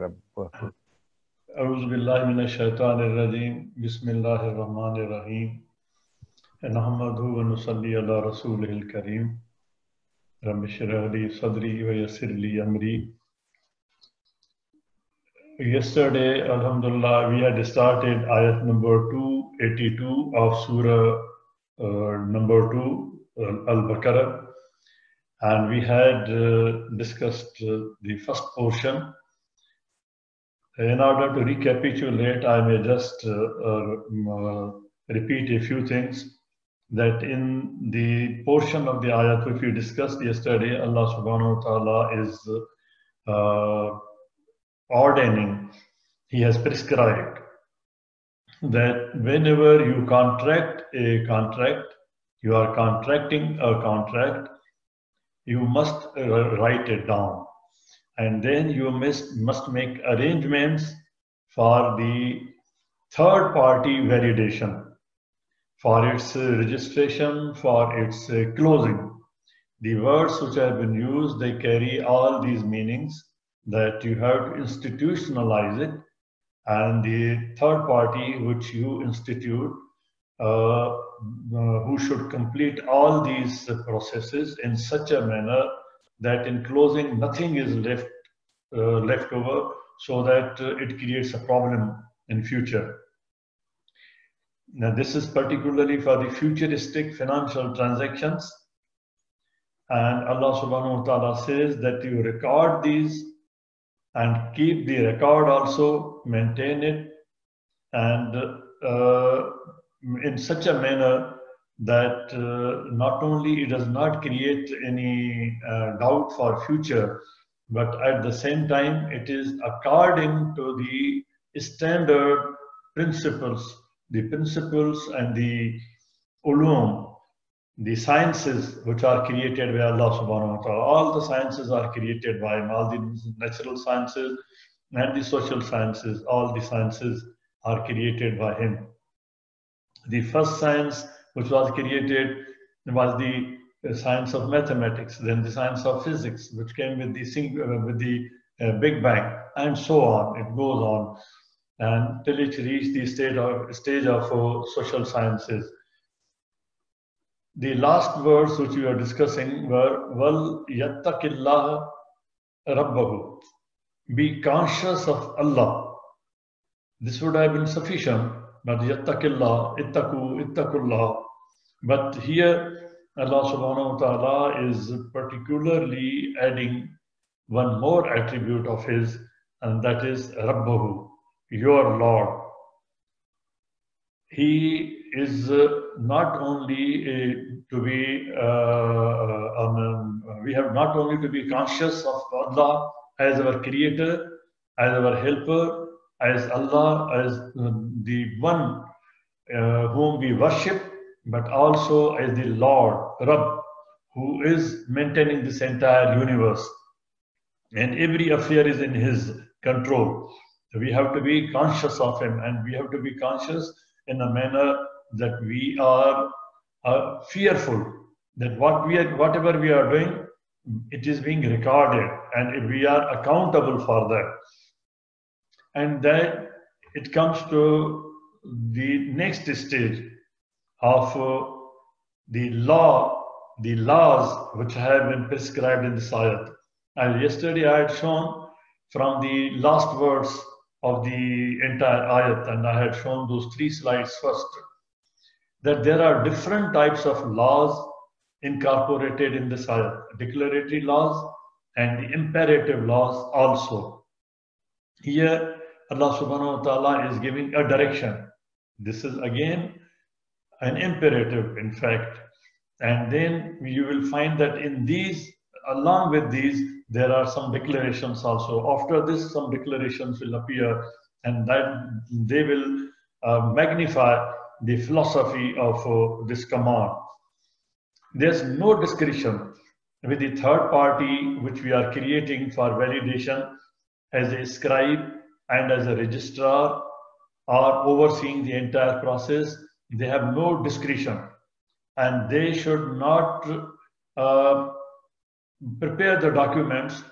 रब्बहु। अऊज़ु बिल्लाहि मिनश शैतानिर रजीम। बिस्मिल्लाहिर रहमानिर रहीम। नहमदुहु व नुसल्ली अला रसूलिल करीम। रब्बि इश्रह ली सदरी व यस्सिर ली अमरी। Yesterday, alhamdulillah, we had started ayat number 282 of surah number 2, Al-Baqarah, and we had discussed the first portion. In order to recapitulate, I may just repeat a few things. That in the portion of the ayat which we discussed yesterday, Allah subhanahu wa ta'ala is ordaining, He has prescribed that whenever you contract a contract, you are contracting a contract, you must write it down. And then you must make arrangements for the third party validation, for its registration, for its closing. The words which have been used, they carry all these meanings, that you have to institutionalize it, and the third party which you institute, who should complete all these processes in such a manner that in closing nothing is left over, so that it creates a problem in future. Now this is particularly for the futuristic financial transactions, and Allah subhanahu wa ta'ala says that you record these and keep the record also, maintain it, and in such a manner that not only it does not create any doubt for future, but at the same time it is according to the standard principles, the principles and the ulum, the sciences which are created by Allah subhanahu wa ta'ala. All the sciences are created by Him, all the natural sciences and the social sciences, all the sciences are created by Him. The first science which was created was the science of mathematics, then the science of physics, which came with the Big Bang, and so on. It goes on until it reached the stage of social sciences. The last words which we are discussing were "Wal yattaqillah rabbahu." Be conscious of Allah. This would have been sufficient, but yattaqillah, ittaqullah. But here Allah subhanahu wa ta'ala is particularly adding one more attribute of His, and that is Rabbahu, your Lord. He is not only we have not only to be conscious of Allah as our creator, as our helper, as Allah as the one whom we worship, but also as the Lord, Rabb, who is maintaining this entire universe, and every affair is in His control. So we have to be conscious of Him, and we have to be conscious in a manner that we are fearful that whatever we are doing, it is being recorded, and we are accountable for that. And that it comes to the next stage of the laws which have been prescribed in this ayat. And yesterday I had shown from the last verse of the entire ayat, and I had shown those 3 slides first, that there are different types of laws incorporated in this ayat: declaratory laws and the imperative laws also. Here Allah subhanahu wa ta'ala is giving a direction. This is again an imperative, in fact. And then you will find that in these, along with these, there are some declarations also. After this, some declarations will appear, and that they will magnify the philosophy of this command. There's no discretion with the third party which we are creating for validation as a scribe and as a registrar or overseeing the entire process. They have no discretion, and they should not prepare the documents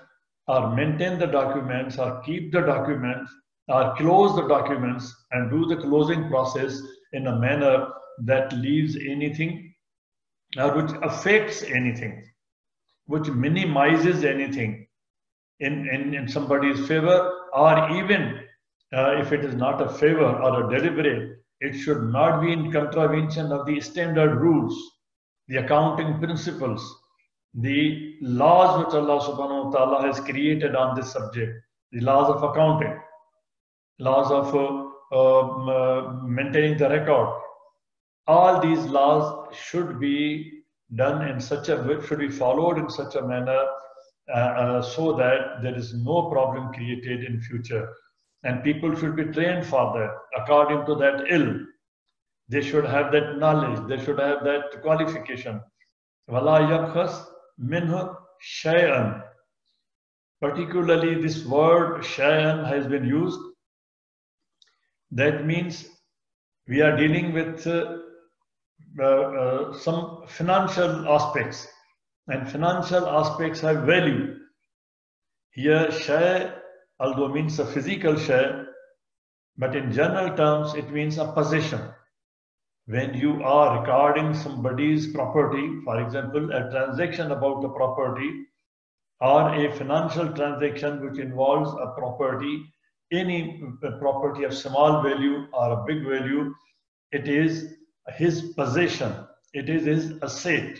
or maintain the documents, or keep the documents, or close the documents and do the closing process in a manner that leaves anything or which affects anything, which minimizes anything in somebody's favor, or even if it is not a favor or a deliberate, it should not be in contravention of the standard rules, the accounting principles, the laws which Allah subhanahu wa ta'ala has created on this subject, the laws of accounting, laws of maintaining the record. All these laws should be done in such a way, should be followed in such a manner so that there is no problem created in future. And people should be trained for that according to that ilm. They should have that knowledge. They should have that qualification. وَلَا يَبْخَسْ مِنْهُ شَيْئًا. Particularly this word shay'an has been used. That means we are dealing with some financial aspects, and financial aspects have value. Here shay although means a physical shay, but in general terms it means a possession. When you are recording somebody's property, for example, a transaction about a property or a financial transaction which involves a property, any property of small value or a big value, it is his possession, it is his asset,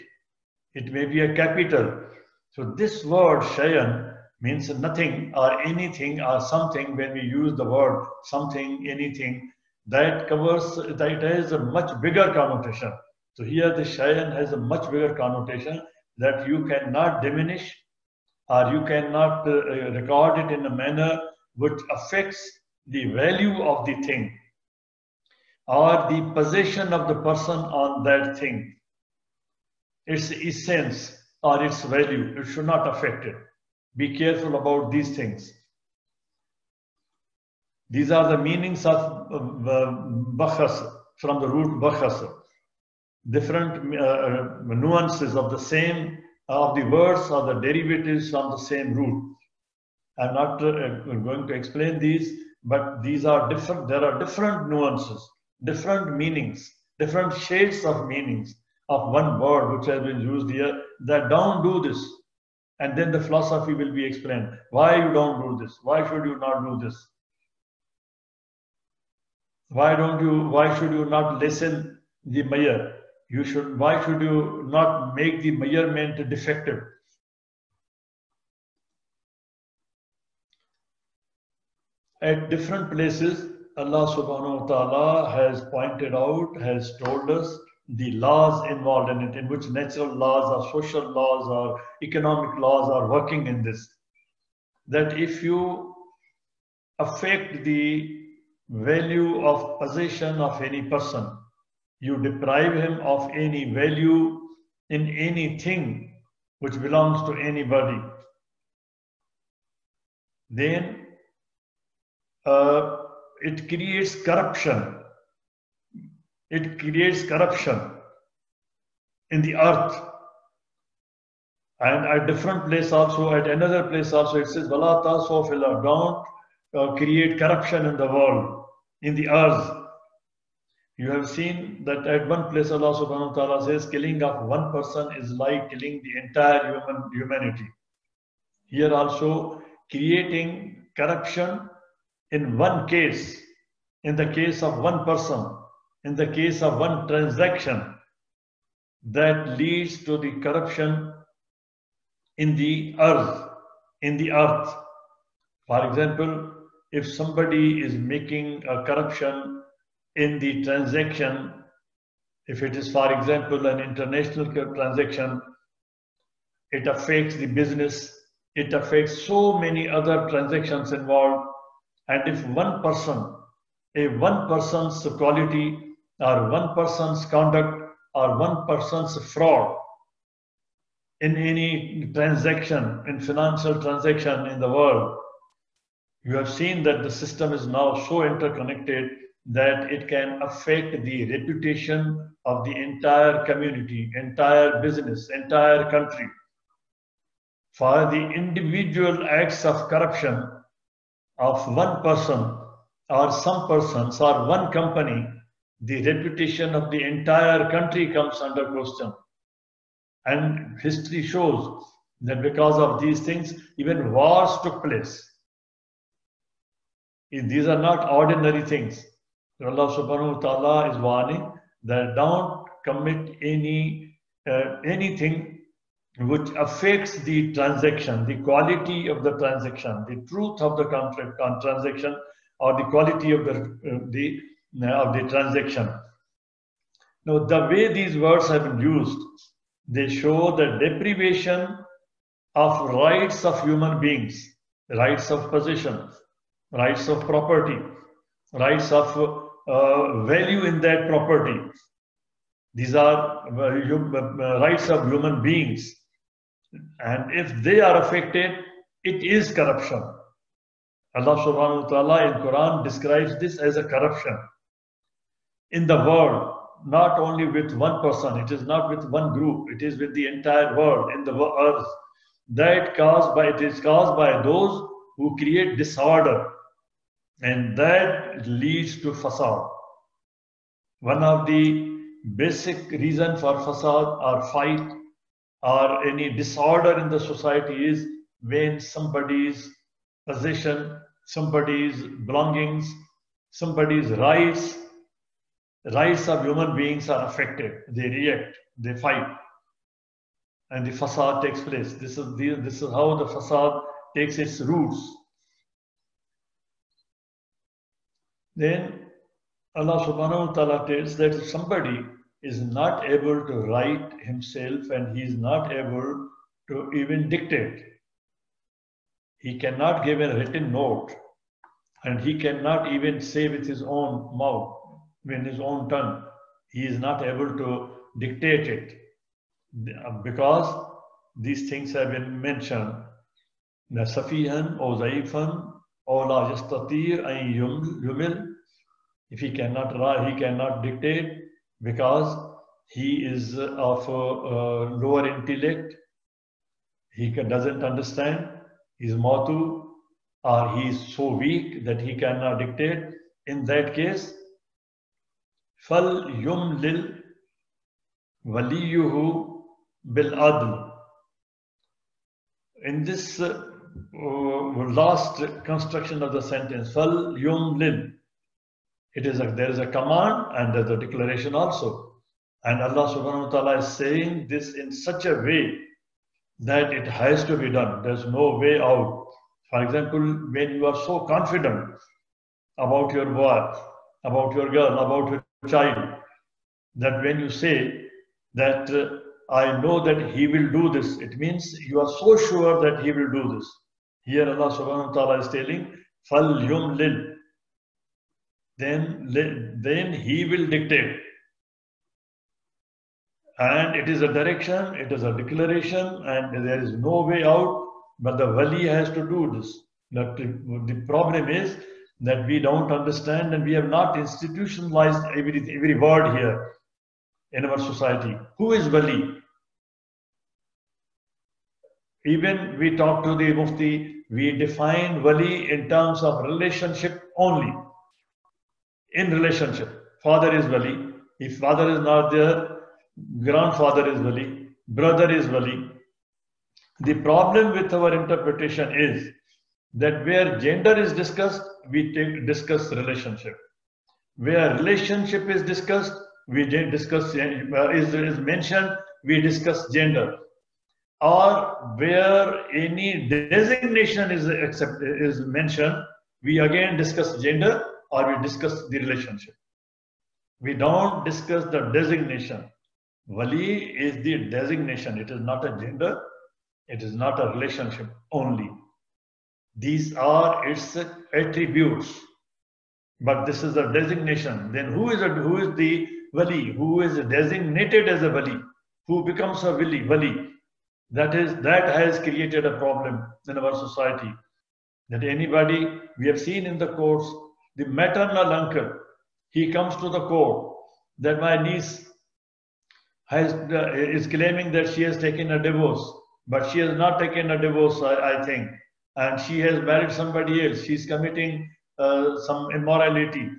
it may be a capital. So this word shayan means nothing or anything or something. When we use the word something, anything, that covers, that has a much bigger connotation. So here the shayan has a much bigger connotation that you cannot diminish or you cannot record it in a manner which affects the value of the thing or the possession of the person on that thing. Its essence or its value, it should not affect it. Be careful about these things. These are the meanings of bakhas, from the root bakhas. Different nuances of the same, of the words or the derivatives from the same root. I'm not going to explain these, but these are different. There are different nuances, different meanings, different shades of meanings of one word which has been used here, that don't do this. And then the philosophy will be explained. Why you don't do this? Why should you not do this? Why should you not lessen the measure? Why should you not make the measurement defective? At different places, Allah subhanahu wa ta'ala has pointed out, has told us the laws involved in it, in which natural laws or social laws or economic laws are working in this. That if you affect the value of possession of any person, you deprive him of any value in anything which belongs to anybody, then it creates corruption. It creates corruption in the earth. And at different place also, at another place also, it says, "Wala ta'asaw fil ard." Don't create corruption in the world, in the earth. You have seen that at one place Allah subhanahu wa ta'ala says, killing of one person is like killing the entire humanity. Here also, creating corruption in one case, in the case of one person, in the case of one transaction, that leads to the corruption in the earth, For example, if somebody is making a corruption in the transaction, if it is, for example, an international transaction, it affects the business, it affects so many other transactions involved. And if one person's quality or one person's conduct or one person's fraud in any transaction, in financial transaction in the world, you have seen that the system is now so interconnected that it can affect the reputation of the entire community, entire business, entire country. for the individual acts of corruption of one person or some persons or one company, the reputation of the entire country comes under question. And history shows that because of these things, even wars took place. These are not ordinary things. Allah subhanahu wa ta'ala is warning that don't commit anything which affects the transaction, the quality of the transaction, the truth of the contract on transaction, or the quality of the transaction. Now, the way these words have been used, they show the deprivation of rights of human beings, rights of possession, rights of property, rights of value in that property. These are rights of human beings. And if they are affected, it is corruption. Allah subhanahu wa ta'ala in Quran describes this as a corruption. In the world, not only with one person, it is not with one group, it is with the entire world, in the earth. It is caused by those who create disorder, and that leads to fasad. One of the basic reasons for fasad or fight or any disorder in the society is when somebody's possession, somebody's belongings, somebody's rights of human beings are affected. They react, they fight, and the fasad takes place. This is how the fasad takes its roots. Then Allah subhanahu wa ta'ala tells that if somebody is not able to write himself and he is not able to even dictate, he cannot give a written note, and he cannot even say with his own mouth, with his own tongue, he is not able to dictate it, because these things have been mentioned. Safihan or Zaifan or La Yastatir an Yumil. If he cannot write, he cannot dictate because he is of lower intellect, he doesn't understand, he is matu, or he is so weak that he cannot dictate. In that case, fal yumlil waliyuhu bil adl. In this last construction of the sentence, fal yumlil, there is a command and there's a declaration also. And Allah subhanahu wa ta'ala is saying this in such a way that it has to be done. There's no way out. For example, when you are so confident about your boy, about your girl, about your child, that when you say that I know that he will do this, it means you are so sure that he will do this. Here Allah subhanahu wa ta'ala is telling, fal yumlil. Then he will dictate. And it is a direction, it is a declaration, and there is no way out, but the wali has to do this. The problem is that we don't understand and we have not institutionalized every word here in our society. Who is wali? Even we talk to the mufti, we define wali in terms of relationship only. In relationship, father is wali. If father is not there, grandfather is wali, brother is wali. The problem with our interpretation is that where gender is discussed, we discuss relationship. Where relationship is discussed, we discuss is mentioned, we discuss gender. Or where any designation is mentioned, we again discuss gender, or we discuss the relationship. We don't discuss the designation. Wali is the designation. It is not a gender. It is not a relationship only. These are its attributes. But this is a designation. Then who is the wali? Who is designated as a wali? Who becomes a wali? That has created a problem in our society. That anybody, we have seen in the courts, the maternal uncle, he comes to the court that my niece is claiming that she has taken a divorce. but she has not taken a divorce, I think, and she has married somebody else. She's committing some immorality,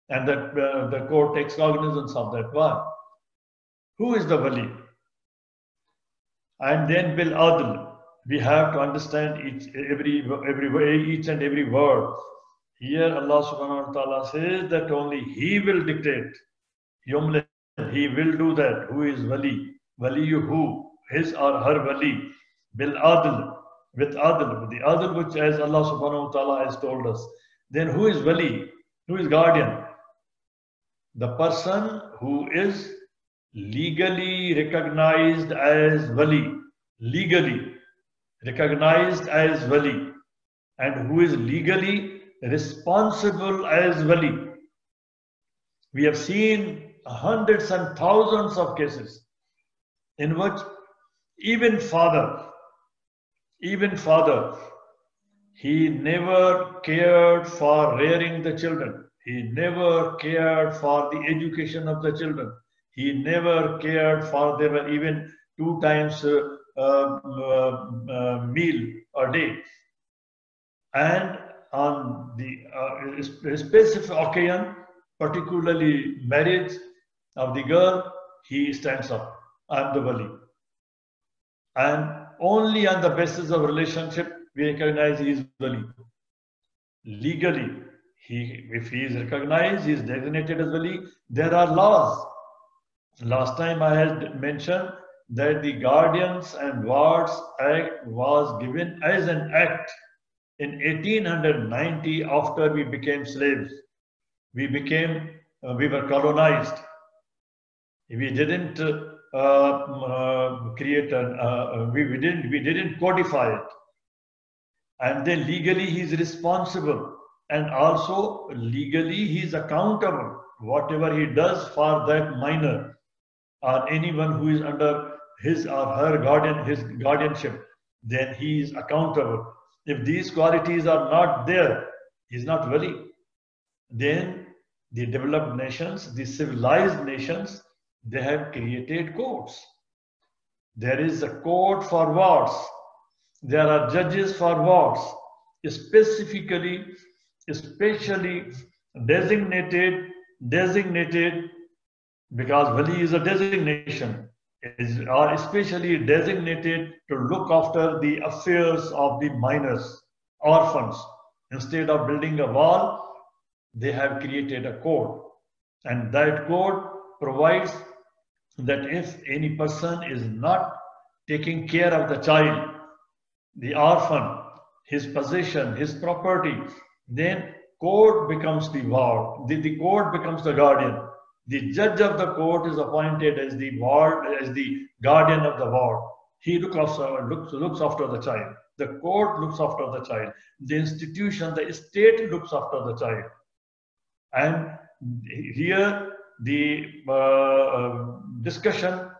and that the court takes cognizance of that. Why? Who is the wali? And then bil adl. We have to understand each and every word. Here Allah subhanahu wa ta'ala says that only He will dictate. Yumlin, He will do that. Who is wali? Wali who? His or her wali. Bil adl. With adl. With the adl which as Allah subhanahu wa ta'ala has told us. Then who is wali? Who is guardian? The person who is legally recognized as wali. Legally recognized as wali. And who is legally responsible as wali. We have seen hundreds and thousands of cases in which even father, he never cared for rearing the children. He never cared for the education of the children. He never cared for their even 2 times meal a day. And on the specific occasion, particularly marriage of the girl, he stands up. I'm the wali. And only on the basis of relationship, we recognize he is wali. Legally, if he is recognized, he is designated as wali. There are laws. Last time I had mentioned that the Guardians and Wards Act was given as an act in 1890 after we became slaves. We were colonized. We didn't create we didn't codify it. And then legally he is responsible, and also legally he is accountable. Whatever he does for that minor or anyone who is under his or her guardianship, then he is accountable. If these qualities are not there, he is not wali. Then the developed nations, the civilized nations, they have created courts. There is a court for wards. There are judges for wards, especially designated, because wali is a designation, are especially designated to look after the affairs of the minors, orphans. Instead of building a wall, they have created a code. And that code provides that if any person is not taking care of the child, the orphan, his possession, his property, then court becomes the ward. The court becomes the guardian. The judge of the court is appointed as the guardian of the ward. He looks after the child. The court looks after the child. The institution, the state looks after the child. And here the discussion,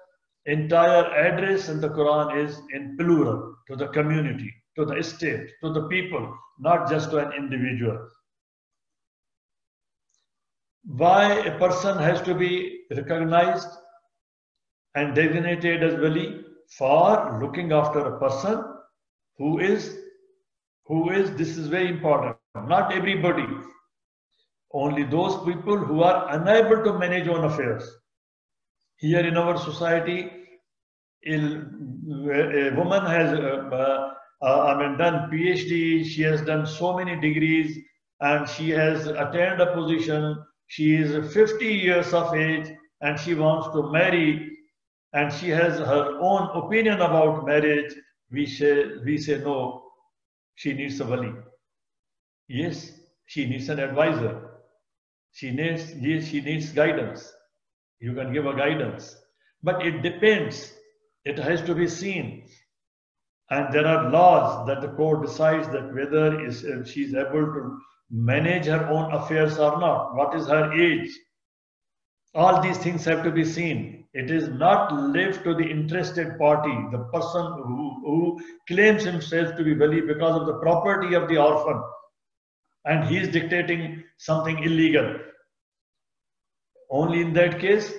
entire address in the Quran is in plural, to the community, to the state, to the people, not just to an individual. Why a person has to be recognized and designated as wali? For looking after a person who is, this is very important, not everybody, only those people who are unable to manage own affairs. Here in our society, a woman has done PhD, she has done so many degrees, and she has attained a position. She is 50 years of age and she wants to marry, and she has her own opinion about marriage. We say no, she needs a wali. Yes, she needs an advisor. She needs guidance. You can give her guidance. But it depends. It has to be seen. And there are laws that the court decides that whether she is able to manage her own affairs or not. What is her age? All these things have to be seen. It is not left to the interested party, the person who claims himself to be wali because of the property of the orphan, and he is dictating something illegal. Only in that case,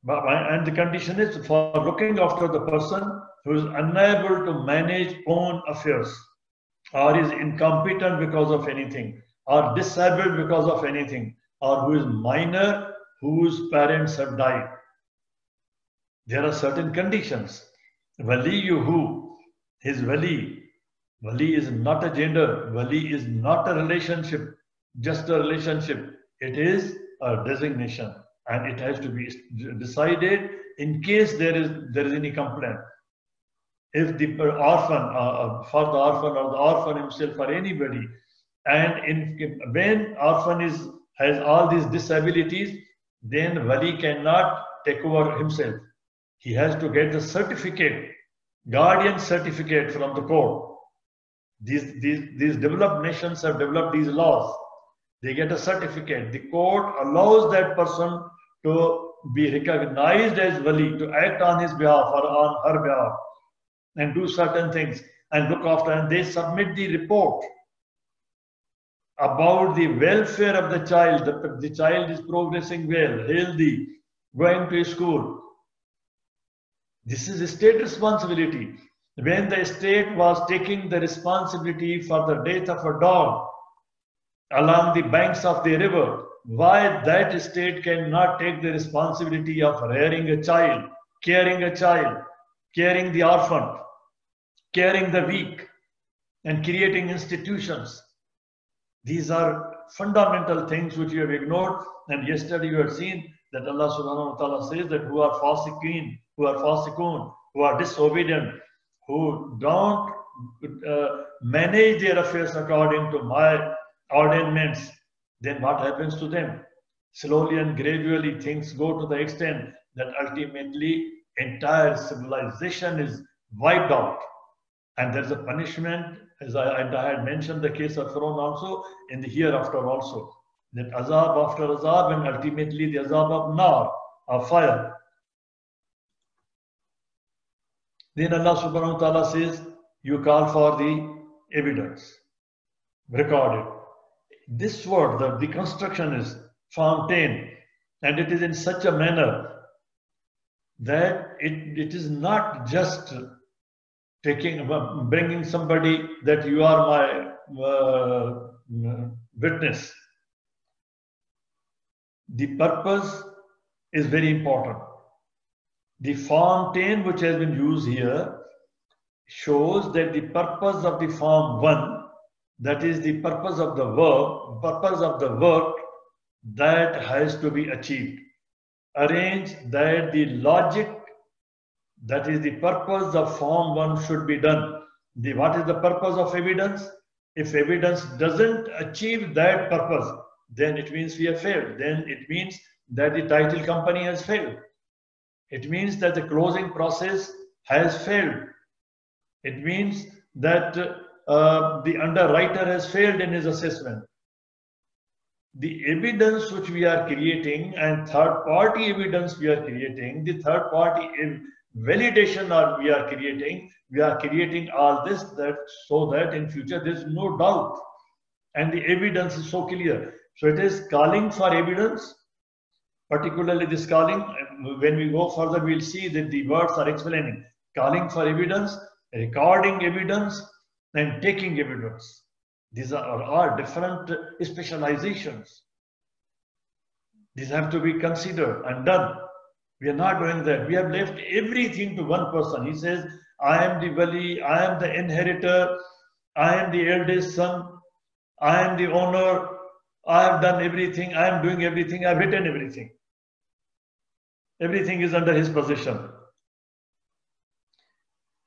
and the condition is for looking after the person who is unable to manage own affairs, or is incompetent because of anything, or disabled because of anything, or who is minor, whose parents have died. There are certain conditions. Waliyuhu, his wali. Wali is not a gender. Wali is not a relationship, just a relationship. It is a designation, and it has to be decided in case there is any complaint. If the orphan, for the orphan or the orphan himself or anybody, and when orphan has all these disabilities, then wali cannot take over himself. He has to get the certificate, guardian certificate from the court. These developed nations have developed these laws. They get a certificate. The court allows that person to be recognized as wali, to act on his behalf or on her behalf, and do certain things and look after, and they submit the report about the welfare of the child. The child is progressing well, healthy, going to school. This is a state responsibility. When the state was taking the responsibility for the death of a dog along the banks of the river, why that state cannot take the responsibility of rearing a child, caring the orphan, caring the weak, and creating institutions? These are fundamental things which you have ignored. And yesterday you had seen that Allah subhanahu wa ta'ala says that who are fasiqeen, who are fasiqun, who are disobedient, who don't manage their affairs according to my ordinance, then what happens to them? Slowly and gradually things go to the extent that ultimately entire civilization is wiped out. And there's a punishment, as I had mentioned the case of Pharaoh also, in the hereafter also. That azab after azab, and ultimately the azab of nar, of fire. Then Allah subhanahu wa ta'ala says, you call for the evidence, recorded. This word, the construction is fountain, and it is in such a manner that it is not just bringing somebody that you are my witness. The purpose is very important. The fountain which has been used here shows that the purpose of the form 1, that is the purpose of the work that has to be achieved. Arrange that the logic, that is the purpose of form 1, should be done. What is the purpose of evidence? If evidence doesn't achieve that purpose, then it means we have failed. Then it means that the title company has failed. It means that the closing process has failed. It means that the underwriter has failed in his assessment. The evidence which we are creating and third-party evidence we are creating, the third-party validation we are creating all this so that in future there is no doubt and the evidence is so clear. So it is calling for evidence, particularly this calling. When we go further, we'll see that the words are explaining calling for evidence, recording evidence, and taking evidence. These are different specializations. These have to be considered and done. We are not doing that. We have left everything to one person. He says, I am the wali, I am the inheritor, I am the eldest son, I am the owner, I have done everything, I am doing everything, I have written everything. Everything is under his possession.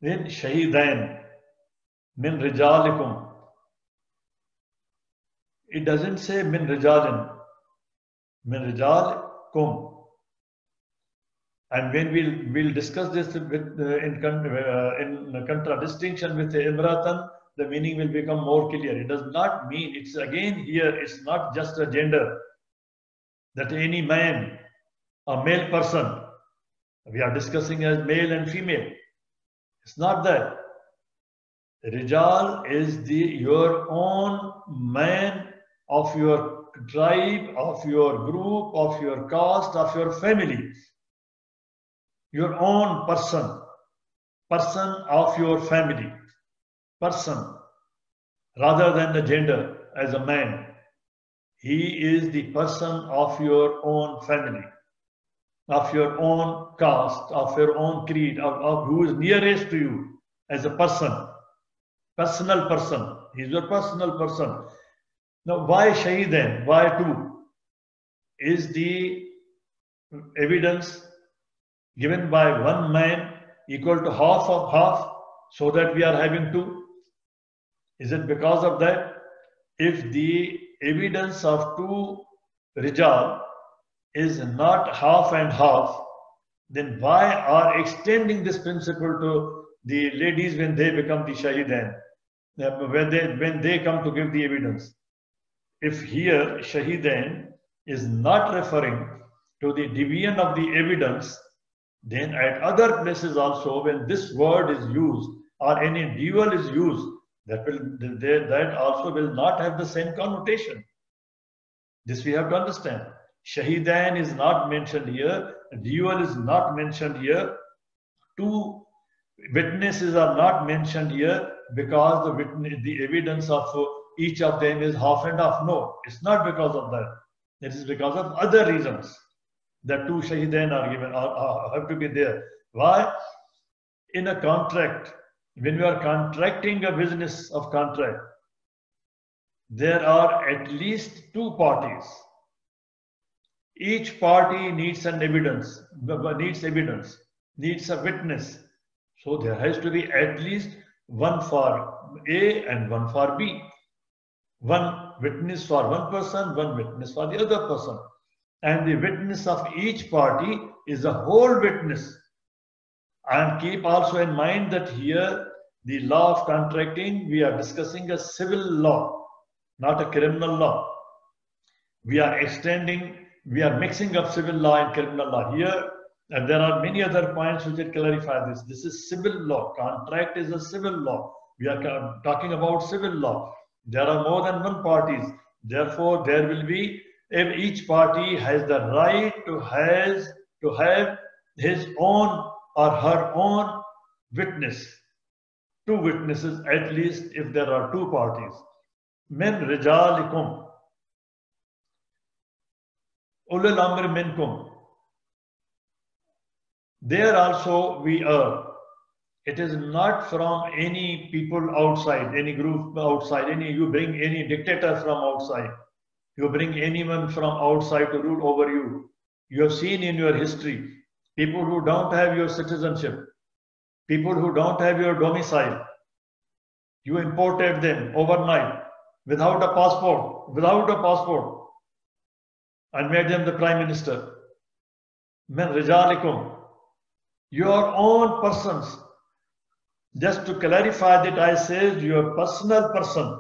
Then shahidain min rijalikum. It doesn't say min rijalin, min rijalikum. And when we'll discuss this in contradistinction with imratan, the meaning will become more clear. It does not mean, it's again here, it's not just a gender, that any man, a male person, we are discussing as male and female. It's not that. Rijal is your own man of your tribe, of your group, of your caste, of your family. Your own person. person of your family, person, rather than the gender as a man. He is the person of your own family, of your own caste, of your own creed, of who is nearest to you as a person, personal person. He is your personal person. Now, why Shahidan? Why two? Is the evidence given by one man equal to half of half, so that we are having two? Is it because of that? If the evidence of two Rijal is not half and half, then why are extending this principle to the ladies when they become the Shahidan, when they come to give the evidence? If here Shahidan is not referring to the division of the evidence, then at other places also, when this word is used or any dual is used, that also will not have the same connotation. This we have to understand. Shahidan is not mentioned here, dual is not mentioned here, two witnesses are not mentioned here because the evidence of each of them is half and half. No, it's not because of that. It is because of other reasons that two Shahidan are given, have to be there. Why? In a contract, when you are contracting a business of contract, there are at least two parties. Each party needs an evidence, needs a witness. So there has to be at least one for A and one for B. One witness for one person, one witness for the other person. And the witness of each party is a whole witness. And keep also in mind that here, the law of contracting, we are discussing a civil law, not a criminal law. We are mixing up civil law and criminal law here. And there are many other points which will clarify this. This is civil law. Contract is a civil law. We are talking about civil law. There are more than one parties. Therefore, there will be, if each party has the right to have his own or her own witness. Two witnesses at least if there are two parties. Min rijalikum. Ulul amr minkum. There also we are. It is not from any people outside, any group outside, you bring any dictator from outside. You bring anyone from outside to rule over you. You have seen in your history, people who don't have your citizenship, people who don't have your domicile. You imported them overnight without a passport, and made them the prime minister. Min rijalikum. Your own persons. Just to clarify that, I said your personal person.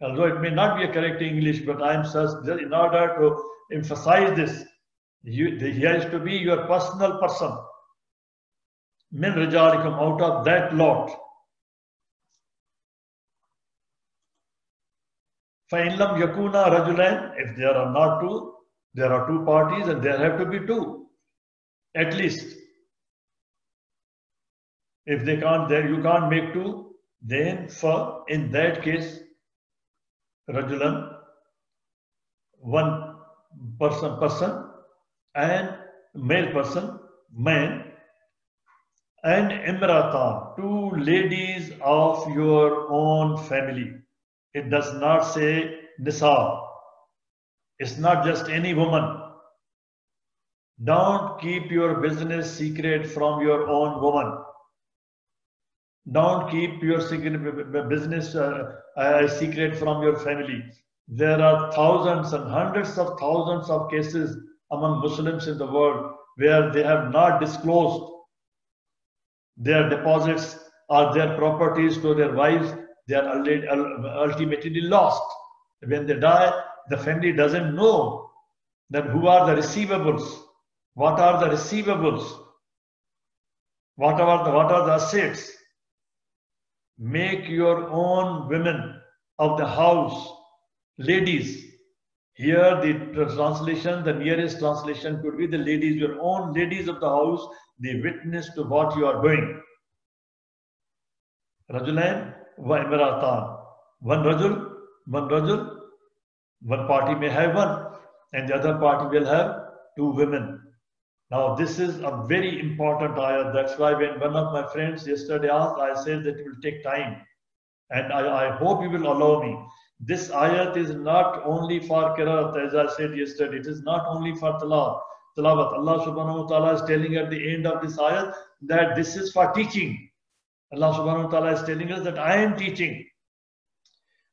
Although it may not be a correct English, but I am just in order to emphasize this. He has to be your personal person. Min rijalikum, out of that lot. فَإِنْ لَمْ يَكُونَا رَجُلَيْنِ. If there are not two, there are two parties and there have to be two. At least. If they can't, you can't make two, then in that case, Rajulan, one person, and male person, man, and Imratan, two ladies of your own family. It does not say Nisa. It's not just any woman. Don't keep your business secret from your own woman. Don't keep your business secret from your family. There are thousands and hundreds of thousands of cases among Muslims in the world where they have not disclosed their deposits or their properties to their wives. They are ultimately lost. When they die, the family doesn't know that who are the receivables, what are the receivables, what are the assets. Make your own women of the house, ladies. Here the translation, the nearest translation could be the ladies, your own ladies of the house, the witness to what you are doing. Rajulain wa imratan. One rajul, one party may have one, and the other party will have two women. Now, this is a very important ayat. That's why when one of my friends yesterday asked, I said that it will take time. And I hope you will allow me. This ayat is not only for qiraat, as I said yesterday. It is not only for tilawat. Allah subhanahu wa ta'ala is telling at the end of this ayat that this is for teaching. Allah subhanahu wa ta'ala is telling us that I am teaching.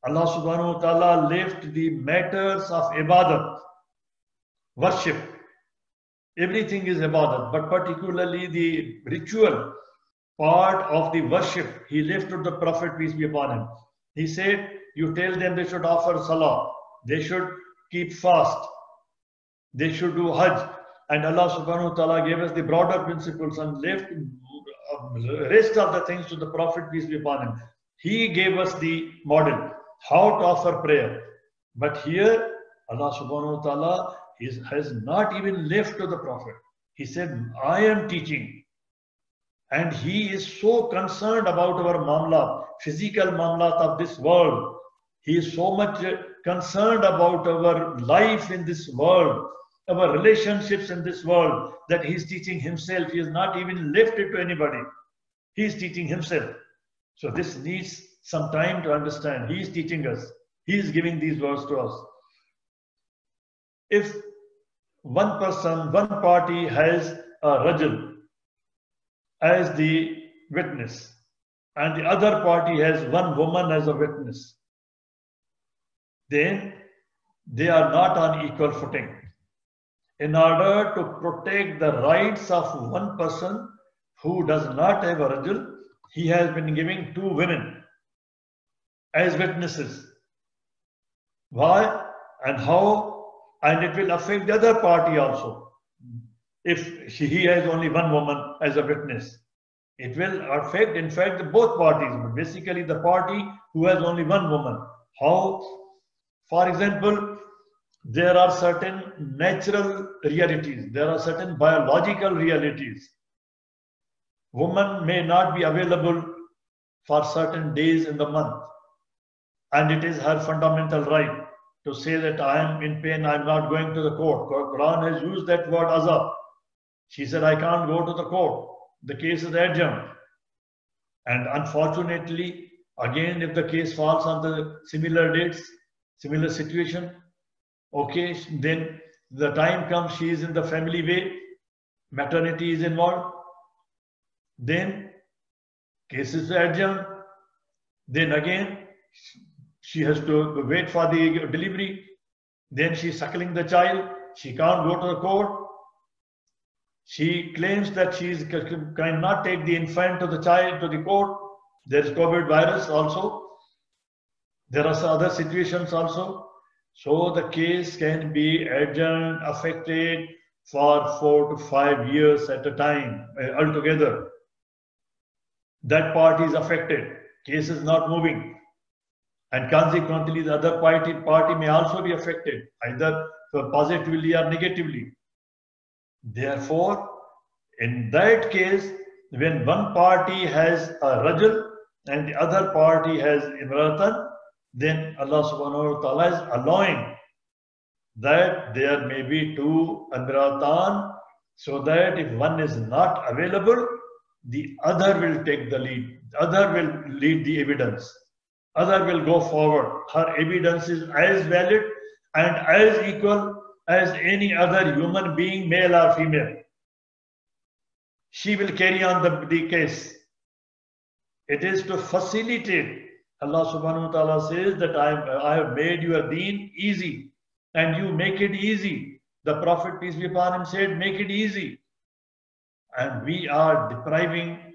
Allah subhanahu wa ta'ala left the matters of ibadat, worship. Everything is ibadat, but particularly the ritual part of the worship, he left to the Prophet, peace be upon him. He said, you tell them they should offer salah, they should keep fast, they should do hajj. And Allah subhanahu wa ta'ala gave us the broader principles and left rest of the things to the Prophet, peace be upon him. He gave us the model, how to offer prayer. But here, Allah subhanahu wa ta'ala has not even left to the Prophet. He said, I am teaching. And he is so concerned about our mamlat, physical mamlat of this world. He is so much concerned about our life in this world, our relationships in this world, that he is teaching himself. He has not even left it to anybody. He is teaching himself. So this needs some time to understand. He is teaching us. He is giving these words to us. If one person, one party has a rajul as the witness, and the other party has one woman as a witness, then they are not on equal footing. In order to protect the rights of one person who does not have a rajul, he has been giving two women as witnesses. Why and how? And it will affect the other party also. If he has only one woman as a witness, it will affect, in fact, both parties, but basically the party who has only one woman. How? For example, there are certain natural realities, there are certain biological realities. Woman may not be available for certain days in the month, and it is her fundamental right to say that I am in pain, I am not going to the court. Quran has used that word azab. She said, I can't go to the court. The case is adjourned. And unfortunately, again, if the case falls on the similar dates, similar situation, okay, then the time comes, she is in the family way, maternity is involved, then case is adjourned, then again, she has to wait for the delivery, then she is suckling the child, she can't go to the court. She claims that she cannot take the infant to the child to the court. There is COVID virus also. There are other situations also. So the case can be adjourned, affected for 4 to 5 years at a time altogether. That party is affected. Case is not moving. And consequently, the other party may also be affected, either positively or negatively. Therefore, in that case, when one party has a rajul and the other party has imratan, then Allah subhanahu wa ta'ala is allowing that there may be two imratan, so that if one is not available, the other will take the lead. The other will lead the evidence. Other will go forward. Her evidence is as valid and as equal as any other human being, male or female. She will carry on the case. It is to facilitate. Allah subhanahu wa ta'ala says that I have made your deen easy, and you make it easy. The Prophet, peace be upon him, said, make it easy. And we are depriving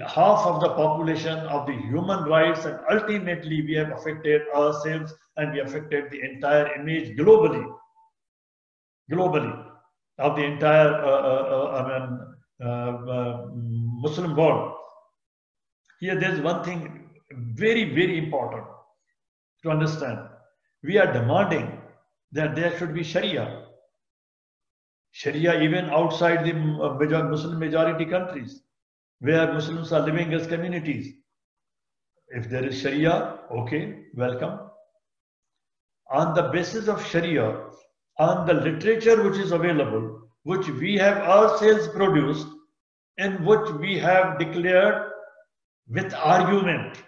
half of the population of the human rights, and ultimately we have affected ourselves and we affected the entire image globally of the entire Muslim world. Here there is one thing very, very important to understand. We are demanding that there should be Sharia. Sharia even outside the Muslim majority countries, where Muslims are living as communities. If there is Sharia, okay, welcome. On the basis of Sharia, on the literature which is available, which we have ourselves produced, in which we have declared with argument,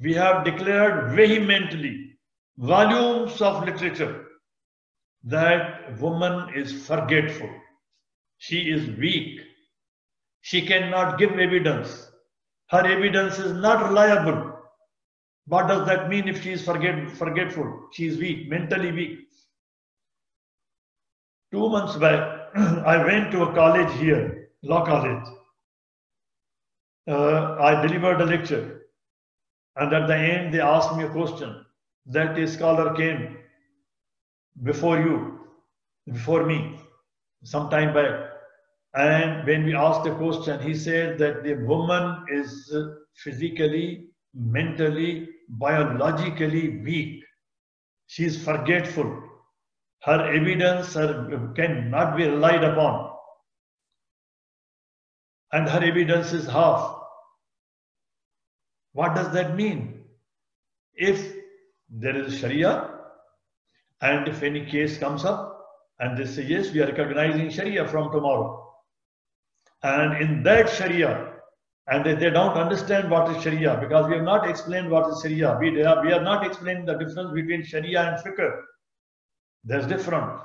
we have declared vehemently, volumes of literature, that woman is forgetful. She is weak. She cannot give evidence. Her evidence is not reliable. What does that mean if she is forgetful? She is weak, mentally weak. 2 months back, I went to a college here, law college. I delivered a lecture. And at the end, they asked me a question. That a scholar came before you, before me, some time back. And when we asked the question, he said that the woman is physically, mentally, biologically weak. She is forgetful. Her evidence cannot be relied upon. And her evidence is half. What does that mean? If there is Sharia, and if any case comes up, and they say, yes, we are recognizing Sharia from tomorrow. And in that Sharia, and they don't understand what is Sharia, because we have not explained what is Sharia. We are not explaining the difference between Sharia and fiqh. There's difference.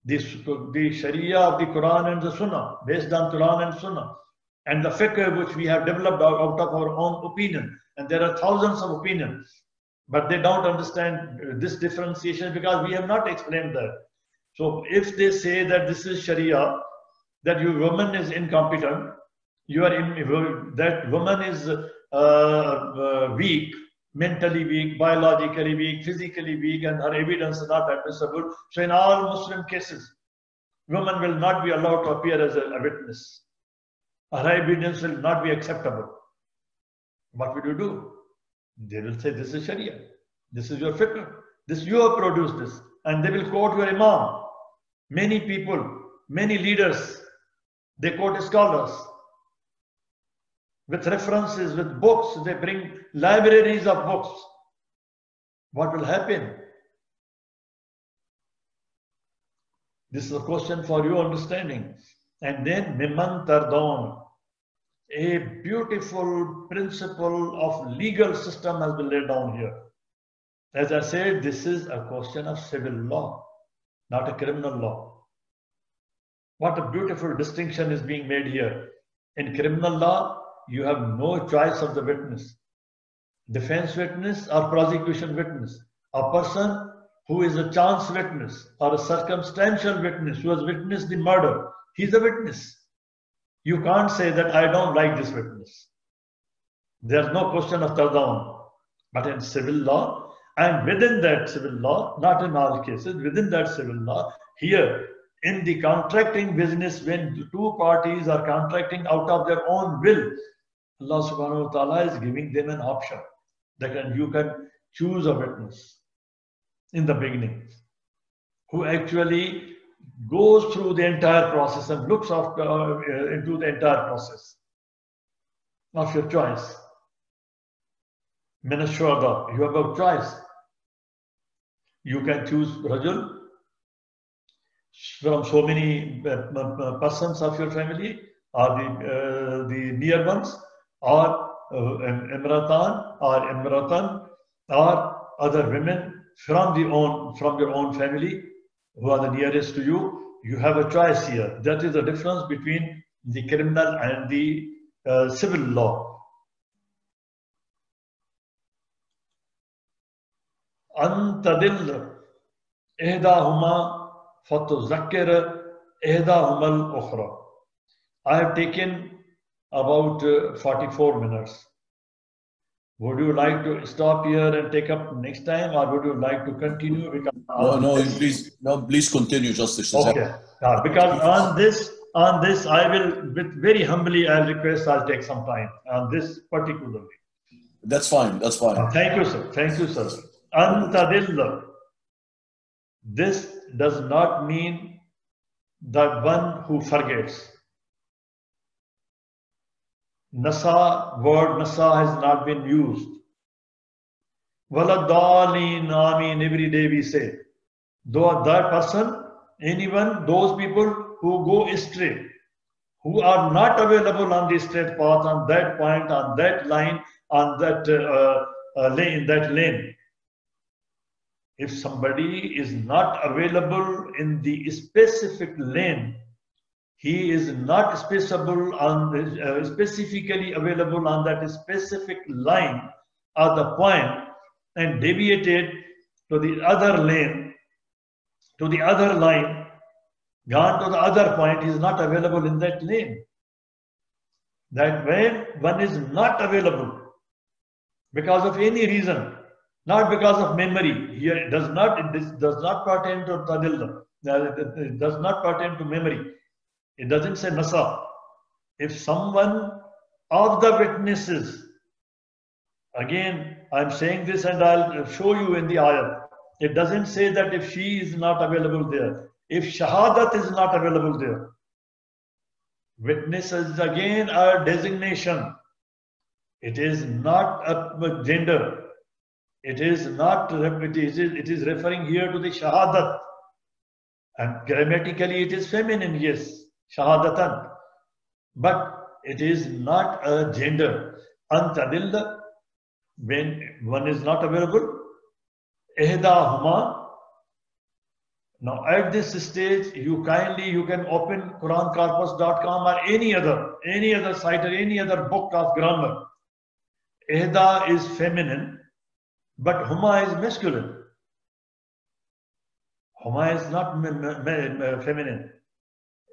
The Sharia of the Quran and the Sunnah, based on Quran and Sunnah, and the fiqh which we have developed out of our own opinion. And there are thousands of opinions, but they don't understand this differentiation because we have not explained that. So if they say that this is Sharia, that your woman is incompetent, that woman is weak, mentally weak, biologically weak, physically weak, and her evidence is not admissible. So in all Muslim cases, woman will not be allowed to appear as a witness. Her evidence will not be acceptable. What will you do? They will say, this is Sharia. This is your fiqh. You have produced this. And they will quote your Imam. Many people, many leaders, they quote scholars. With references, with books, they bring libraries of books. What will happen? This is a question for your understanding. And then, Mimman Tardon, a beautiful principle of legal system has been laid down here. As I said, this is a question of civil law, not a criminal law. What a beautiful distinction is being made here. In criminal law, you have no choice of the witness. Defense witness or prosecution witness. A person who is a chance witness or a circumstantial witness who has witnessed the murder, he's a witness. You can't say that I don't like this witness. There's no question of tardown. But in civil law, and within that civil law, not in all cases, within that civil law, here in the contracting business, when the two parties are contracting out of their own will, Allah subhanahu wa ta'ala is giving them an option that you can choose a witness in the beginning who actually goes through the entire process and looks after, into the entire process of your choice. Min ash-shuhada, you have a choice. You can choose Rajul from so many persons of your family, or the near ones, or Imratan or Imratan, or other women from your own family who are the nearest to you. You have a choice here. That is the difference between the criminal and the civil law. Antadil ihdahuma fatuzakkir ihdahuma al-ukhra. I have taken about 44 minutes. Would you like to stop here and take up next time, or would you like to continue? Please continue, Justice. Okay. Because on this, I will, very humbly, I'll request I'll take some time on this particularly. That's fine. That's fine. Thank you, sir. Thank you, sir. Antadilla. This does not mean the one who forgets. Nasa, word Nasa has not been used. Waladalin, Amin, every day we say. Though that person, anyone, those people who go astray, who are not available on the straight path, on that point, on that line, on that lane, that lane. If somebody is not available in the specific lane, he is not specifically available on that specific line or the point, and deviated to the other lane, to the other line, gone to the other point, he is not available in that lane. That when one is not available because of any reason, not because of memory, here it does not pertain to tadillah, it does not pertain to memory. It doesn't say nasa. If someone of the witnesses, again, I'm saying this and I'll show you in the ayat. It doesn't say that if she is not available there, if shahadat is not available there. Witness is again a designation. It is not a gender. It is not, it is referring here to the shahadat. And grammatically it is feminine, yes, shahadatan. But it is not a gender. Antadilla, when one is not available, ihdahuma. Now at this stage, you can open QuranCorpus.com or any other site or any other book of grammar. Ihda is feminine, but huma is masculine. Huma is not feminine.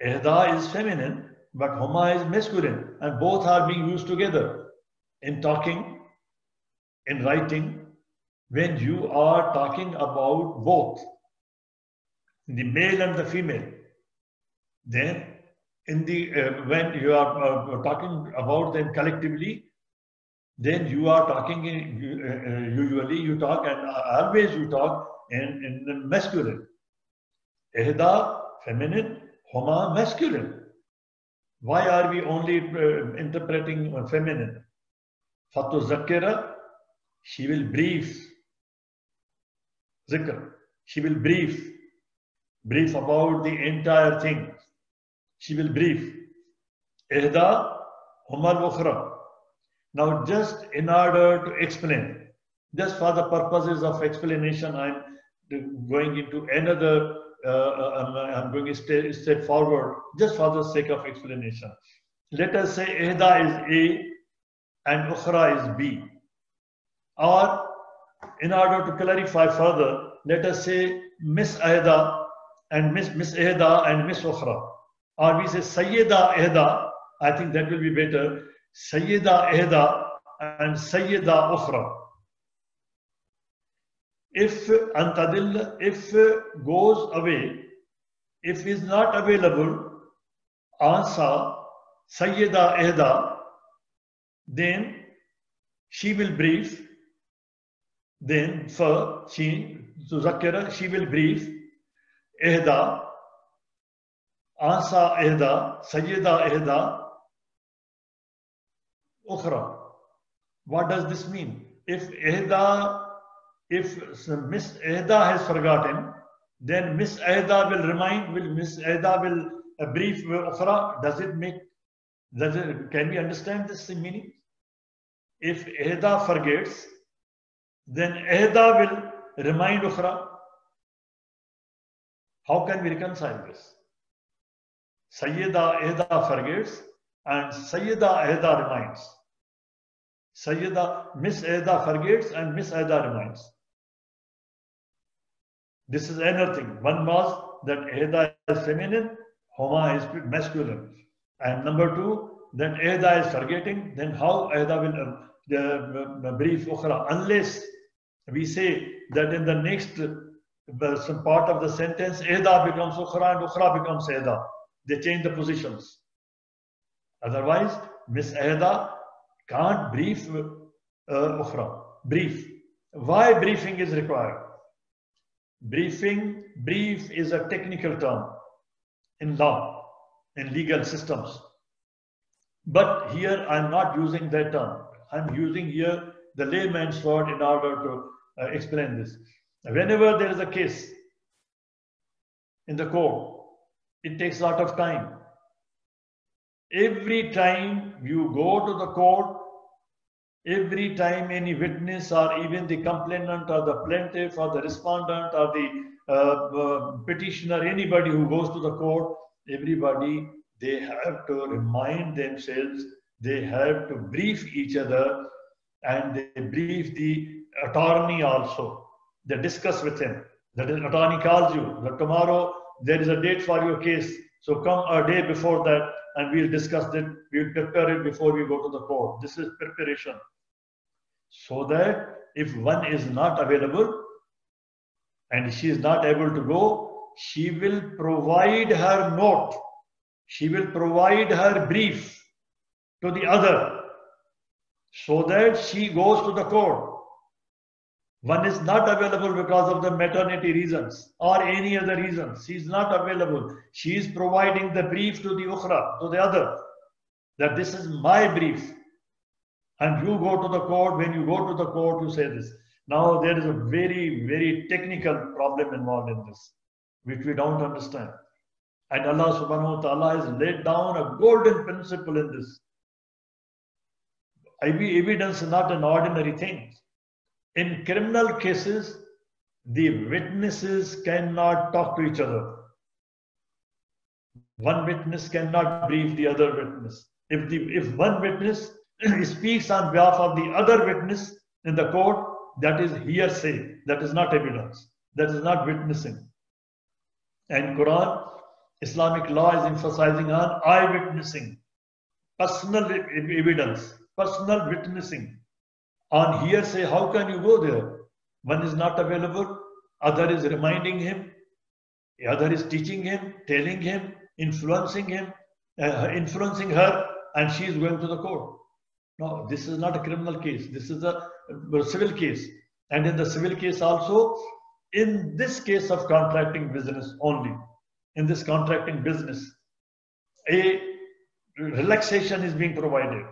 Ihda is feminine, but huma is masculine, and both are being used together in talking, in writing, when you are talking about both the male and the female. Then in the when you are talking about them collectively, then you are talking usually you talk, and always you talk in the masculine. Ihda feminine, huma masculine. Why are we only interpreting feminine? Fatu zakira, she will brief. Zikr, she will brief about the entire thing. She will brief. Ihda huma al-ukhra. Now, just in order to explain, just for the purposes of explanation, I'm going into another, I'm going straight forward, just for the sake of explanation. Let us say ihda is A and ukhra is B. Or, in order to clarify further, let us say Miss Ihda and Miss Ihda and Miss Ukhra. Or we say Sayyida Ihda, I think that will be better. Sayyida Ihda and Sayyida Ukhra. If Antadil, if goes away, if is not available, answer Sayyida Ihda, then she will brief. Then for she, Zakira, she will brief. Ihda, Ansa Ihda, Sayyida Ihda, Ukhra. What does this mean? If Miss Ihda has forgotten, then Miss Ihda will remind, Miss Ihda will brief Ukhra. Can we understand this meaning? If Ihda forgets, then Ihda will remind Ukhra. How can we reconcile this? Sayyida Ihda forgets and Sayyida Ihda reminds. Miss Ihda forgets and Miss Ihda reminds. This is another thing. One was that Ihda is feminine, huma is masculine. And number two, that Ihda is forgetting, then how Ihda will brief Ukhra? Unless we say that in the next some part of the sentence, Ihda becomes Ukhra and Ukhra becomes Ihda. They change the positions. Otherwise, Miss Ihda can't brief Ukhra. Brief. Why briefing is required? Brief is a technical term in law, in legal systems. But here I'm not using that term. I'm using here the layman's word in order to explain this. Whenever there is a case in the court, it takes a lot of time. Every time you go to the court, every time any witness or even the complainant or the plaintiff or the respondent or the petitioner, anybody who goes to the court, everybody, they have to remind themselves, they have to brief each other, and they brief the attorney also. They discuss with him. That is, attorney calls you that tomorrow there is a date for your case. So come a day before that and we'll discuss it. We'll prepare it before we go to the court. This is preparation. So that if one is not available and she is not able to go, she will provide her note. She will provide her brief to the other so that she goes to the court. One is not available because of the maternity reasons or any other reasons. She is not available. She is providing the brief to the ukhra, to the other, that this is my brief. And you go to the court. When you go to the court, you say this. Now there is a very, very technical problem involved in this, which we don't understand. And Allah subhanahu wa ta'ala has laid down a golden principle in this. Evidence is not an ordinary thing. In criminal cases, the witnesses cannot talk to each other. One witness cannot brief the other witness. If one witness speaks on behalf of the other witness in the court, that is hearsay. That is not evidence. That is not witnessing. And Quran, Islamic law is emphasizing on eyewitnessing, personal evidence, personal witnessing. On hearsay, how can you go there? One is not available, other is reminding him, the other is teaching him, telling him, influencing her, and she is going to the court. No, this is not a criminal case. This is a civil case. And in the civil case also, in this case of contracting business only, in this contracting business, a relaxation is being provided.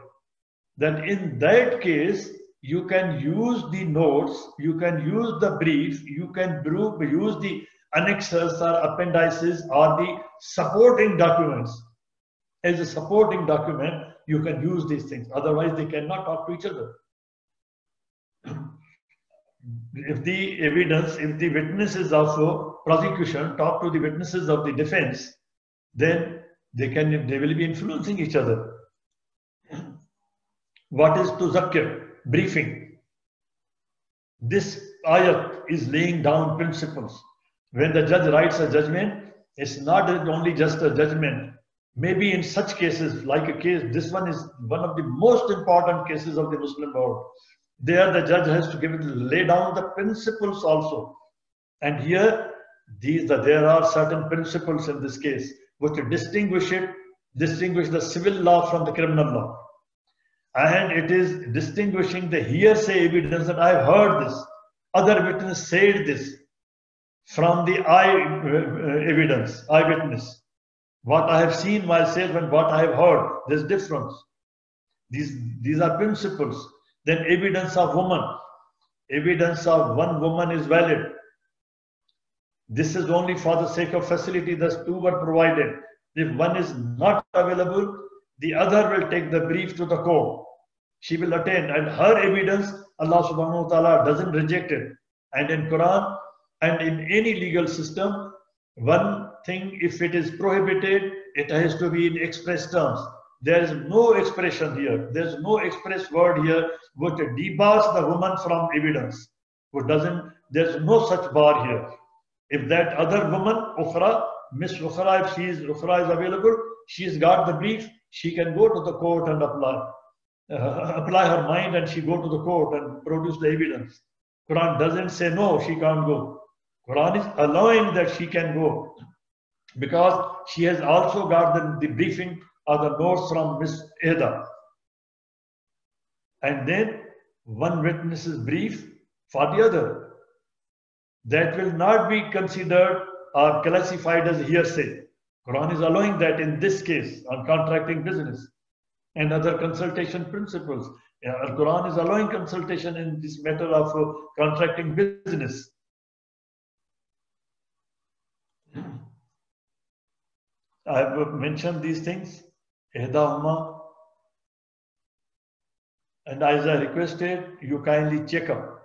That in that case, you can use the notes, you can use the brief, you can use the annexes or appendices or the supporting documents. As a supporting document, you can use these things. Otherwise, they cannot talk to each other. If the evidence, if the witnesses of prosecution talk to the witnesses of the defense, then they will be influencing each other. What is tuzakkir? Briefing. This ayat is laying down principles. When the judge writes a judgment, it's not only just a judgment. Maybe in such cases, like a case, this one is one of the most important cases of the Muslim world. There the judge has to lay down the principles also. And here, there are certain principles in this case which distinguish the civil law from the criminal law. And it is distinguishing the hearsay evidence that I have heard this, other witness said this, from the eyewitness. What I have seen myself and what I have heard, there's difference. These are principles. Then evidence of woman. Evidence of one woman is valid. This is only for the sake of facility. Thus, two were provided. If one is not available, the other will take the brief to the court. She will attend, and her evidence, Allah subhanahu wa ta'ala doesn't reject it. And in Quran and in any legal system, one thing, if it is prohibited, it has to be in express terms. There is no expression here. There is no express word here which debars the woman from evidence. There's no such bar here. If that other woman, Ukhra, Miss Ukhra, if Ukhra is available, she's got the brief, she can go to the court and apply her mind, and she go to the court and produce the evidence. Quran doesn't say no, she can't go. Quran is allowing that she can go because she has also got the briefing or the notes from Miss Eda. And then one witness's brief for the other. That will not be considered or classified as hearsay. Quran is allowing that in this case on contracting business. and other consultation principles. Al-Quran is allowing consultation in this matter of contracting business. I have mentioned these things. Ihdahuma. And as I requested, you kindly check up.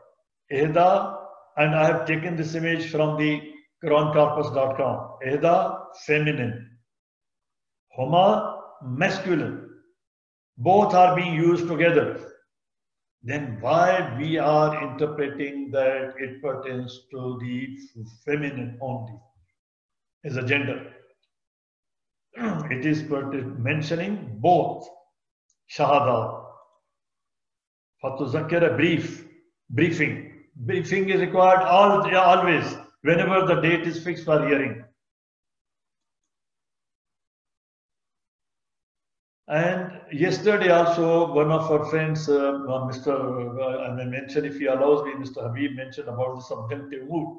Ihda, and I have taken this image from the QuranCorpus.com. Ihda, feminine. Huma, masculine. Both are being used together. Then why we are interpreting that it pertains to the feminine only as a gender? It is mentioning both. Shahada. Fatuzakir, briefing. Briefing is required always, whenever the date is fixed for hearing. And yesterday also, one of our friends, I may mention if he allows me, Mr. Habib mentioned about the subjunctive mood.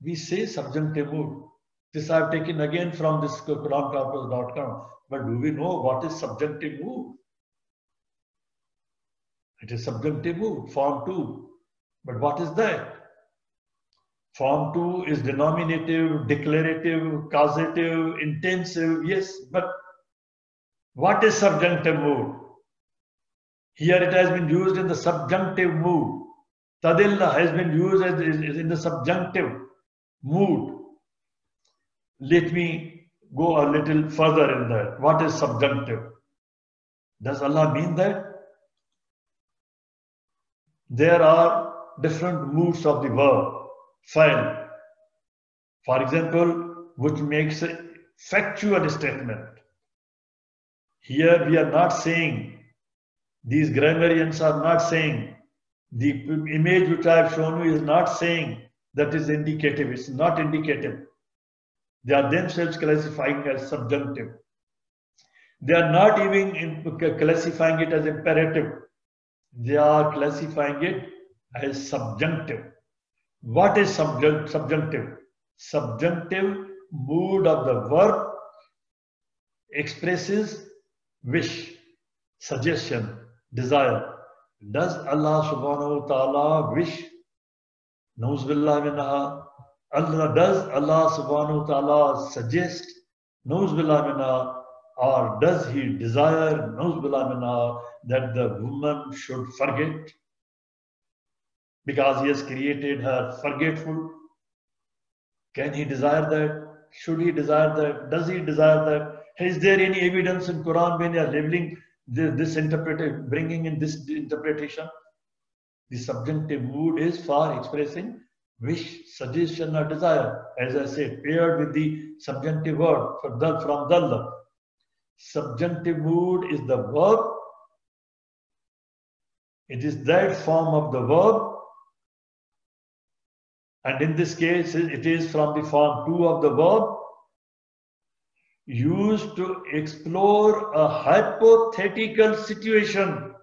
We say subjunctive mood. This I have taken again from this QuranCorpus.com. But do we know what is subjunctive mood? It is subjunctive mood, form 2. But what is that? Form 2 is denominative, declarative, causative, intensive, yes, but what is subjunctive mood? Here it has been used in the subjunctive mood. Tadilla has been used as in the subjunctive mood. Let me go a little further in that. What is subjunctive? Does Allah mean that? There are different moods of the verb, fa'il. For example, which makes a factual statement. Here we are not saying, these grammarians are not saying, the image which I have shown you is not saying that is indicative. It's not indicative. They are themselves classifying as subjunctive. They are not even classifying it as imperative. They are classifying it as subjunctive. What is subjunctive? Subjunctive mood of the verb expresses wish, suggestion, desire. Does Allah subhanahu wa ta'ala wish? Na'uz billah minha. Does Allah subhanahu wa ta'ala suggest? Na'uz billah minha. Or does he desire? Na'uz billah minha, that the woman should forget because he has created her forgetful. Can he desire that? Should he desire that? Does he desire that? Is there any evidence in Quran when you are leveling this interpretation, bringing in this interpretation? The subjunctive mood is for expressing wish, suggestion, or desire. As I said, paired with the subjunctive word from dalla. Subjunctive mood is the verb. It is that form of the verb. And in this case, it is from the form 2 of the verb, used to explore a hypothetical situation.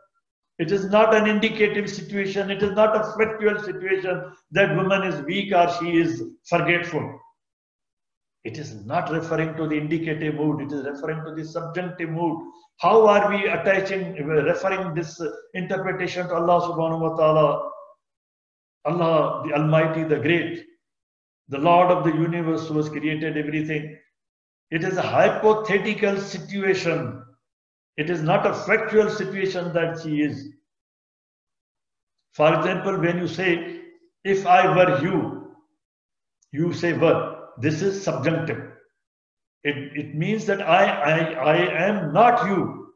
It is not an indicative situation. It is not a factual situation that woman is weak or she is forgetful. It is not referring to the indicative mood. It is referring to the subjunctive mood. How are we referring this interpretation to Allah subhanahu wa ta'ala? Allah, the Almighty, the Great, the Lord of the universe who has created everything. It is a hypothetical situation. It is not a factual situation that she is. For example, when you say, if I were you, you say were. This is subjunctive. It means that I am not you.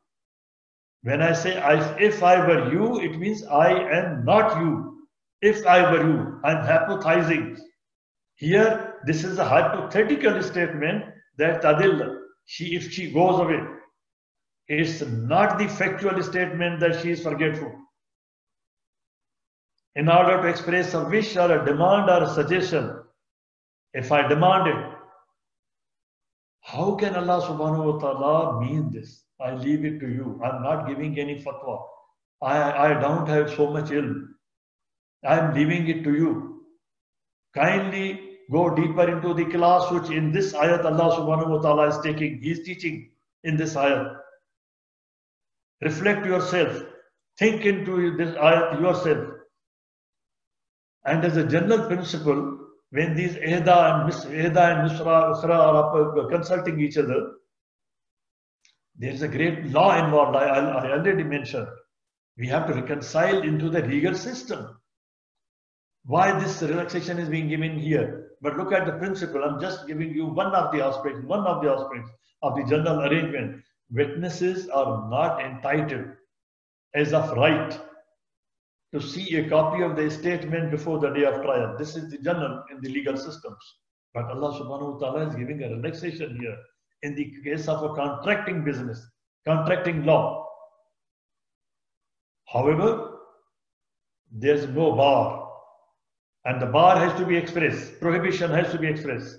When I say if I were you, it means I am not you. If I were you, I'm hypothesizing. Here, this is a hypothetical statement that Tadilla, if she goes away, it's not the factual statement that she is forgetful. In order to express a wish or a demand or a suggestion, if I demand it, how can Allah subhanahu wa ta'ala mean this? I leave it to you. I'm not giving any fatwa. I don't have so much ilm. I'm leaving it to you. Kindly go deeper into the class which in this ayat Allah subhanahu wa ta'ala is taking. He is teaching in this ayat. reflect yourself, think into this ayat yourself. And as a general principle, when these Ihda and Nusra, Ukhra are consulting each other, there is a great law involved. I already mentioned. We have to reconcile into the legal system. Why this relaxation is being given here? But look at the principle. I'm just giving you one of the aspects of the general arrangement. Witnesses are not entitled as of right to see a copy of the statement before the day of trial. This is the general in the legal systems. But Allah subhanahu wa ta'ala is giving a relaxation here in the case of a contracting business, contracting law. However, there's no bar. And the bar has to be expressed. Prohibition has to be expressed.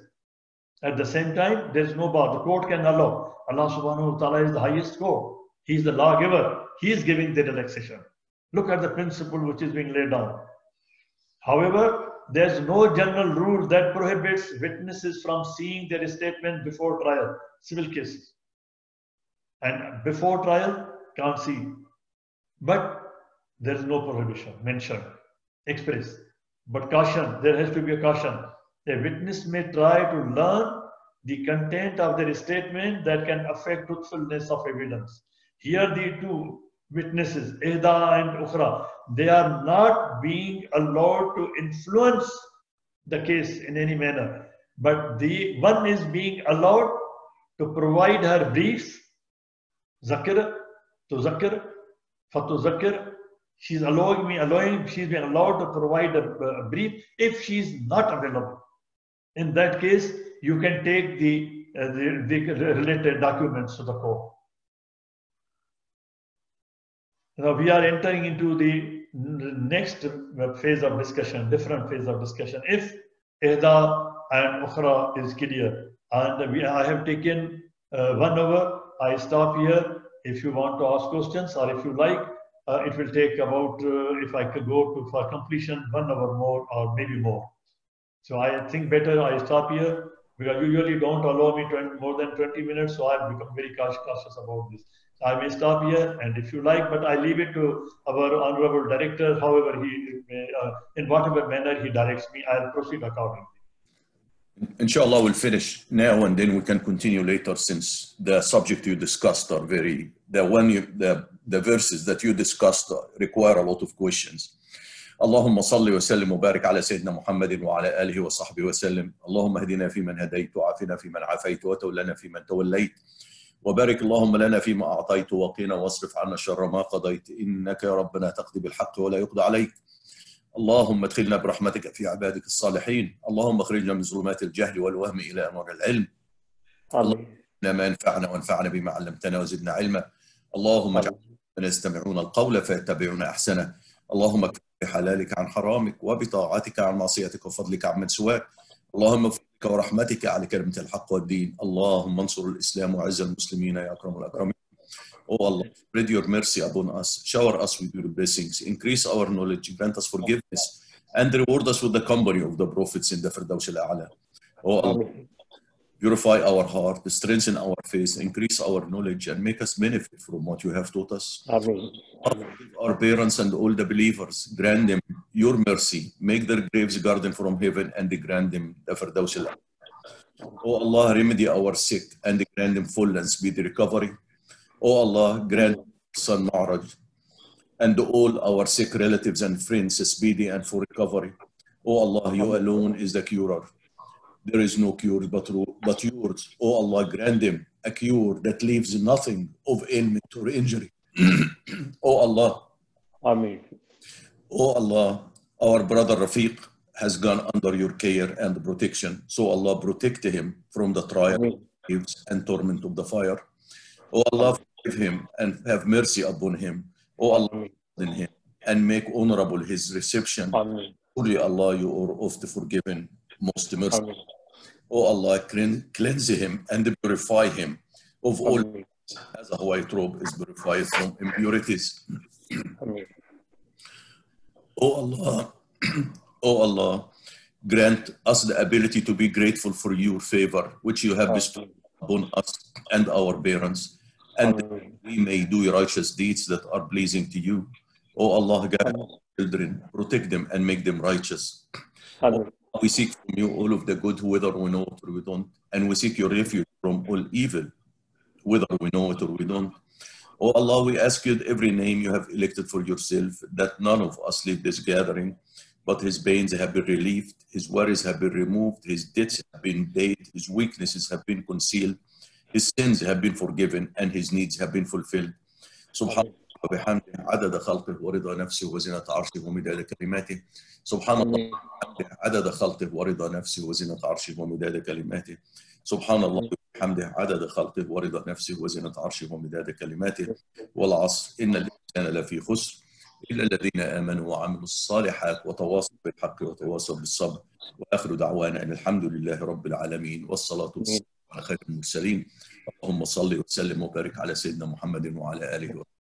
At the same time, there's no bar. The court can allow. Allah subhanahu wa ta'ala is the highest court. He is the lawgiver. He is giving the relaxation. Look at the principle which is being laid down. However, there's no general rule that prohibits witnesses from seeing their statement before trial, civil cases. And before trial, can't see. But there is no prohibition mentioned, expressed. But caution, there has to be a caution. A witness may try to learn the content of their statement that can affect truthfulness of evidence. Here the two witnesses, Ihda and Ukhra, they are not being allowed to influence the case in any manner. But the one is being allowed to provide her briefs, Zakir, to Zakir, Fatu Zakir. She's she's been allowed to provide a brief if she's not available. In that case, you can take the related documents to the court. Now we are entering into the next phase of discussion, different phase of discussion. If Ihda and Ukhra is clear, and I have taken 1 hour, I stop here. If you want to ask questions, or if you like, it will take about, if I could go to for completion, 1 hour more or maybe more. So I think better I stop here, because usually don't allow me more than 20 minutes, so I've become very cautious about this. I may stop here, and if you like, but I leave it to our honorable director, however he, in whatever manner he directs me, I'll proceed accordingly. Inshallah, we'll finish now and then we can continue later, since the subject you discussed are very, the verses that you discussed require a lot of questions. اللهم صل وسلم وبارك على سيدنا محمد وعلى آله وصحبه وسلم. اللهم اهدنا فيمن هديت وعافنا فيمن عافيت وتولنا فيمن توليت وبارك اللهم لنا فيما أعطيت وقنا واصرف عنا شر ما قضيت إنك يا ربنا تقضي بالحق ولا يقضى عليك. اللهم ادخلنا برحمتك في عبادك الصالحين. اللهم اخرجنا من ظلمات الجهل والوهم إلى أنوار العلم. اللهم ما ينفعنا وانفعنا بما علمتنا وزدنا علما. اللهم اجعلنا من يستمعون القول فيتبعون أحسنه. اللهم اكفنا بحلالك عن حرامك وبطاعتك عن معصيتك وفضلك عن من سواك. اللهم بفضلك ورحمتك على كلمة الحق والدين. اللهم انصر الإسلام وعز المسلمين يا أكرم الأكرمين. Oh Allah, spread your mercy upon us, shower us with your blessings, increase our knowledge, grant us forgiveness, and reward us with the company of the prophets in the Firdaus al-A'la. Oh Allah, purify our heart, strengthen our faith, increase our knowledge, and make us benefit from what you have taught us. Amen. Our parents and all the believers, grant them your mercy, make their graves garden from heaven, and grant them the Firdaus al-A'la. Oh Allah, remedy our sick and grant them full and speedy recovery. Oh Allah, grant son Ma'raj and all our sick relatives and friends speedy and full recovery. Oh Allah, you alone is the curer. There is no cure but yours. Oh Allah, grant them a cure that leaves nothing of ailment or injury. Oh Allah. Amen. Oh Allah, our brother Rafiq has gone under your care and protection. So Allah, protect him from the trial and torment of the fire. Oh Allah, forgive him and have mercy upon him. Oh Allah, pardon him and make honorable his reception. Amen. Only Allah, you are oft forgiven, most merciful. Oh Allah, cleanse him and purify him of all, as a white robe is purified from impurities. Amen. Oh Allah, oh Allah, grant us the ability to be grateful for your favor, which you have bestowed upon us and our parents, and we may do righteous deeds that are pleasing to you. Oh Allah, guide our children, protect them and make them righteous. We seek from you all of the good, whether we know it or we don't, and we seek your refuge from all evil, whether we know it or we don't. Oh Allah, we ask you every name you have elected for yourself, that none of us leave this gathering, but his pains have been relieved, his worries have been removed, his debts have been paid, his weaknesses have been concealed, his sins have been forgiven, and his needs have been fulfilled. Subhanallah وبحمده عدد خلقه ورضا نفسه وزنة عرشه ومداد كلماته. سبحان الله وبحمده عدد خلقه ورضا نفسه وزنة عرشه ومداد كلماته. سبحان الله وبحمده عدد خلقه ورضا نفسه وزنة عرشه ومداد كلماته. والعصر إن الإنسان لفي خسر إلا الذين آمنوا وعملوا الصالحات وتواصوا بالحق وتواصوا بالصبر. وآخر دعوانا أن الحمد لله رب العالمين والصلاة والسلام على خير المرسلين. اللهم صل وسلم وبارك على سيدنا محمد وعلى آله وصحبه.